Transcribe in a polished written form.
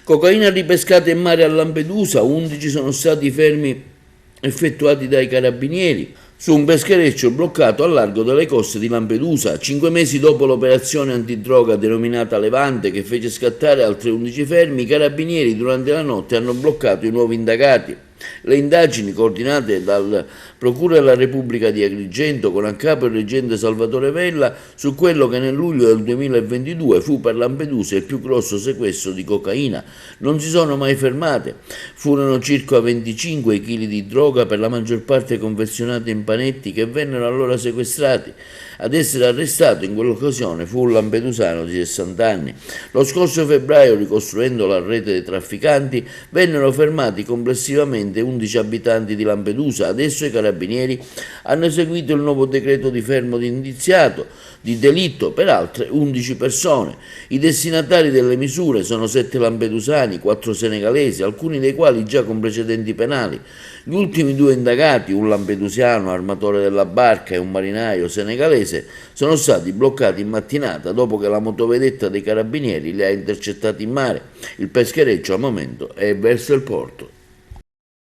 Cocaina ripescata in mare a Lampedusa, 11 sono stati i fermi effettuati dai carabinieri su un peschereccio bloccato al largo delle coste di Lampedusa. 5 mesi dopo l'operazione antidroga denominata Levante, che fece scattare altri 11 fermi, i carabinieri durante la notte hanno bloccato i nuovi indagati. Le indagini, coordinate dal Procura della Repubblica di Agrigento con a capo il reggente Salvatore Vella, su quello che nel luglio del 2022 fu per Lampedusa il più grosso sequestro di cocaina, non si sono mai fermate. Furono circa 25 kg di droga, per la maggior parte confezionata in panetti, che vennero allora sequestrati. Ad essere arrestato in quell'occasione fu un lampedusano di 60 anni. Lo scorso febbraio, ricostruendo la rete dei trafficanti, vennero fermati complessivamente 11 abitanti di Lampedusa. Adesso i carabinieri hanno eseguito il nuovo decreto di fermo di indiziato di delitto per altre 11 persone. I destinatari delle misure sono 7 lampedusani, 4 senegalesi, alcuni dei quali già con precedenti penali. Gli ultimi 2 indagati, un lampedusiano armatore della barca e un marinaio senegalese, sono stati bloccati in mattinata dopo che la motovedetta dei carabinieri li ha intercettati in mare. Il peschereccio al momento è verso il porto.